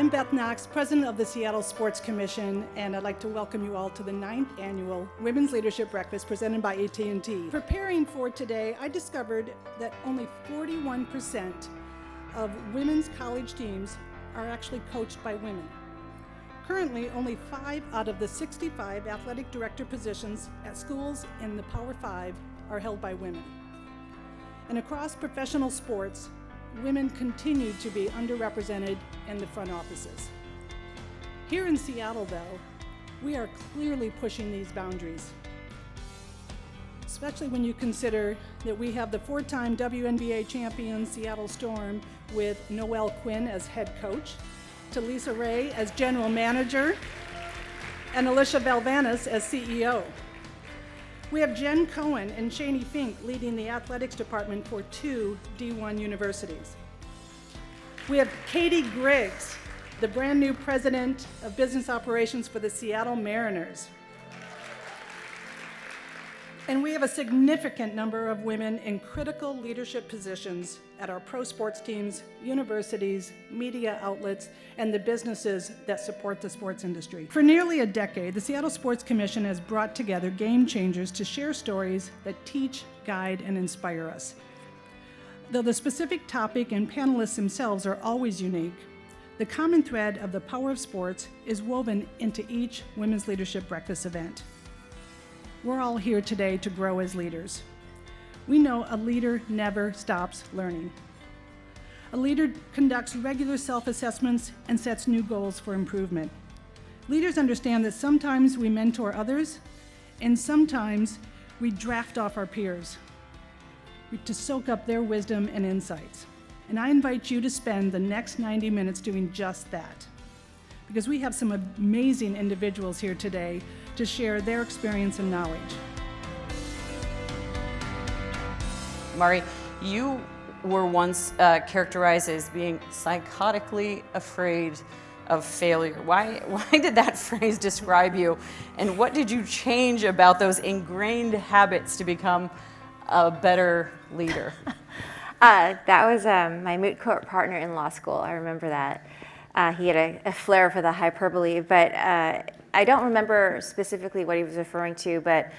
I'm Beth Knox, President of the Seattle Sports Commission, and I'd like to welcome you all to the 9th Annual Women's Leadership Breakfast presented by AT&T. Preparing for today, I discovered that only 41% of women's college teams are actually coached by women. Currently, only 5 out of the 65 athletic director positions at schools in the Power 5 are held by women. And across professional sports, women continue to be underrepresented in the front offices. Here in Seattle, though, we are clearly pushing these boundaries, especially when you consider that we have the 4-time WNBA champion Seattle Storm with Noelle Quinn as head coach, Talisa Ray as general manager, and Alicia Valvanis as CEO. We have Jen Cohen and Shani Fink leading the athletics department for 2 D1 universities. We have Katie Griggs, the brand new president of business operations for the Seattle Mariners. And we have a significant number of women in critical leadership positions at our pro sports teams, universities, media outlets, and the businesses that support the sports industry. For nearly a decade, the Seattle Sports Commission has brought together game changers to share stories that teach, guide, and inspire us. Though the specific topic and panelists themselves are always unique, the common thread of the power of sports is woven into each Women's Leadership Breakfast event. We're all here today to grow as leaders. We know a leader never stops learning. A leader conducts regular self-assessments and sets new goals for improvement. Leaders understand that sometimes we mentor others, and sometimes we draft off our peers to soak up their wisdom and insights. And I invite you to spend the next 90 minutes doing just that, because we have some amazing individuals here today to share their experience and knowledge. Mari, you were once characterized as being psychotically afraid of failure. Why did that phrase describe you? And what did you change about those ingrained habits to become a better leader? That was my moot court partner in law school. I remember that. He had a flair for the hyperbole, but I don't remember specifically what he was referring to, but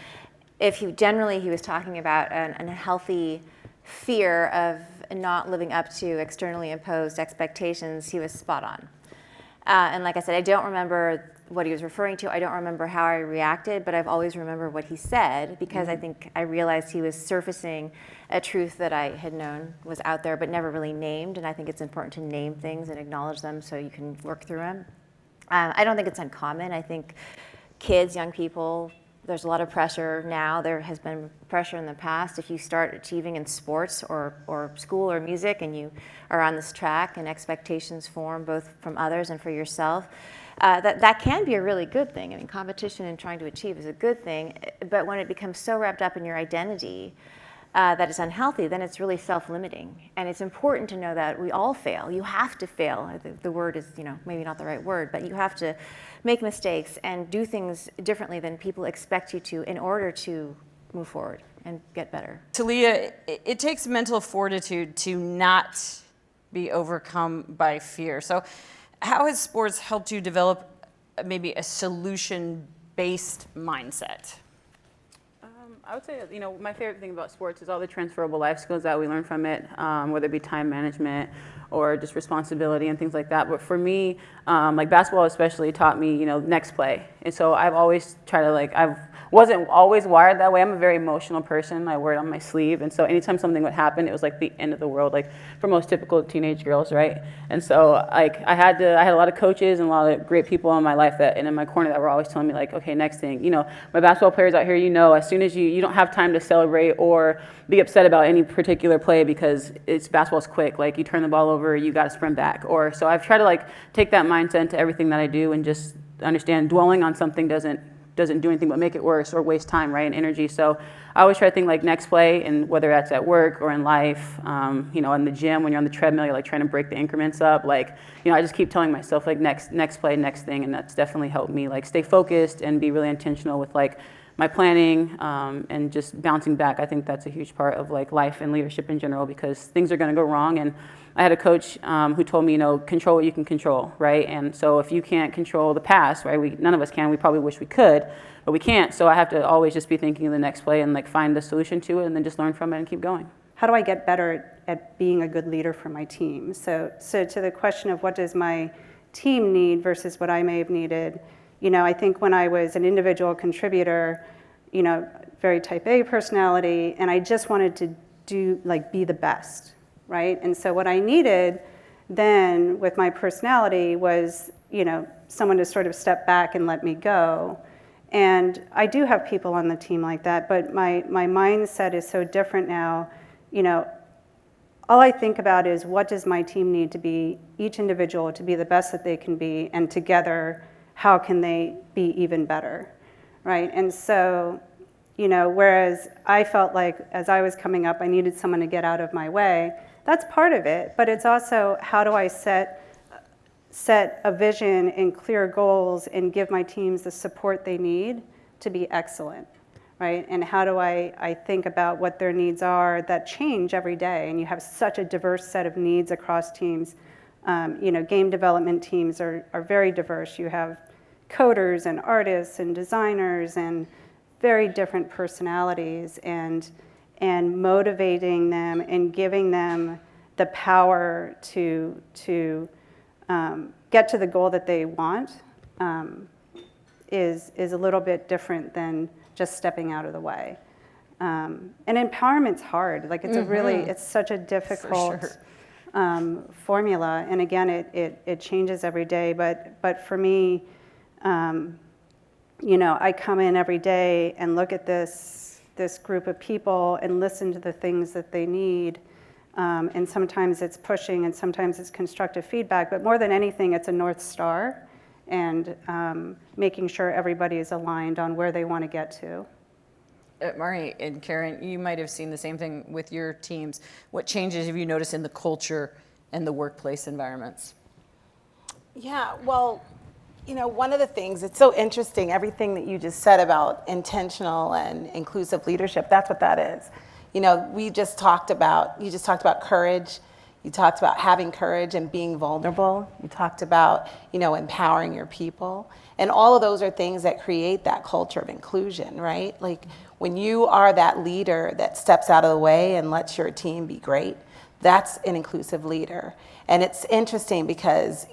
if he was talking about an unhealthy fear of not living up to externally imposed expectations, he was spot on. And like I said, I don't remember what he was referring to. I don't remember how I reacted, but I've always remembered what he said, because I think I realized he was surfacing a truth that I had known was out there but never really named, and I think it's important to name things and acknowledge them so you can work through them. I don't think it's uncommon. I think kids, young people, there's a lot of pressure now. There has been pressure in the past. If you start achieving in sports or school or music and you are on this track and expectations form both from others and for yourself, that can be a really good thing. I mean, competition and trying to achieve is a good thing, but when it becomes so wrapped up in your identity that is unhealthy, then it's really self-limiting. And it's important to know that we all fail. You have to fail. The word is, maybe not the right word, but you have to make mistakes and do things differently than people expect you to in order to move forward and get better. Talia, it takes mental fortitude to not be overcome by fear. So how has sports helped you develop maybe a solution-based mindset? I would say, my favorite thing about sports is all the transferable life skills that we learn from it, whether it be time management or just responsibility and things like that. But for me, like basketball especially taught me, next play. And so I've always tried to wasn't always wired that way. I'm a very emotional person. I wear it on my sleeve. And so anytime something would happen, it was like the end of the world, like for most typical teenage girls, right? And so I had a lot of coaches and a lot of great people in my life and in my corner that were always telling me okay, next thing, my basketball players out here, as soon as you don't have time to celebrate or be upset about any particular play because basketball's quick. Like you turn the ball over, you got to sprint back. So I've tried to take that mindset into everything that I do and just understand dwelling on something doesn't do anything but make it worse or waste time, right, and energy. So I always try to think next play, and whether that's at work or in life, in the gym when you're on the treadmill, you're trying to break the increments up. I just keep telling myself next play, next thing, and that's definitely helped me stay focused and be really intentional with my planning, and just bouncing back. I think that's a huge part of like life and leadership in general, because things are going to go wrong. And I had a coach who told me, control what you can control, right? And so if you can't control the past, right, none of us can. We probably wish we could, but we can't. So I have to always just be thinking of the next play and like find the solution to it, and then just learn from it and keep going. How do I get better at being a good leader for my team? So to the question of what does my team need versus what I may have needed, I think when I was an individual contributor, very type A personality, and I just wanted to be the best, right? And so what I needed then with my personality was, someone to sort of step back and let me go. And I do have people on the team like that, but my mindset is so different now. All I think about is what does my team need to be, each individual to be the best that they can be, and together, how can they be even better, right? And so, whereas I felt like as I was coming up, I needed someone to get out of my way, that's part of it, but it's also how do I set a vision and clear goals and give my teams the support they need to be excellent. Right? And how do I think about what their needs are that change every day? And you have such a diverse set of needs across teams. Game development teams are very diverse. You have coders and artists and designers and very different personalities, and motivating them and giving them the power to get to the goal that they want is a little bit different than just stepping out of the way. And empowerment's hard. Like it's it's such a difficult formula. And again, it changes every day. But for me, I come in every day and look at this group of people and listen to the things that they need. And sometimes it's pushing and sometimes it's constructive feedback. But more than anything, it's a North Star. And making sure everybody is aligned on where they want to get to. Mari and Karen, you might have seen the same thing with your teams. What changes have you noticed in the culture and the workplace environments? Yeah, well, one of the things, it's so interesting, everything that you just said about intentional and inclusive leadership, that's what that is. You just talked about courage. You talked about having courage and being vulnerable. You talked about, empowering your people. And all of those are things that create that culture of inclusion, right? Like when you are that leader that steps out of the way and lets your team be great, that's an inclusive leader. And it's interesting because,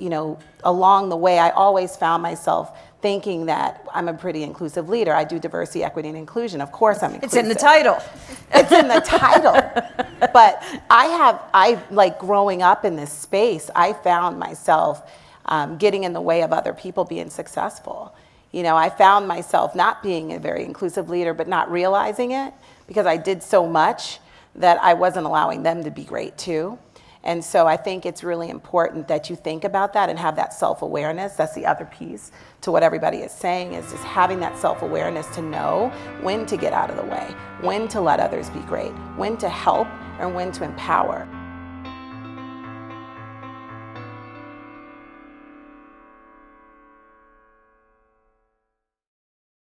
along the way, I always found myself thinking that I'm a pretty inclusive leader. I do diversity, equity, and inclusion. Of course I'm inclusive. It's in the title. It's in the title. But growing up in this space, I found myself getting in the way of other people being successful. I found myself not being a very inclusive leader, but not realizing it because I did so much that I wasn't allowing them to be great too. And so I think it's really important that you think about that and have that self-awareness. That's the other piece to what everybody is saying, is just having that self-awareness to know when to get out of the way, when to let others be great, when to help, and when to empower.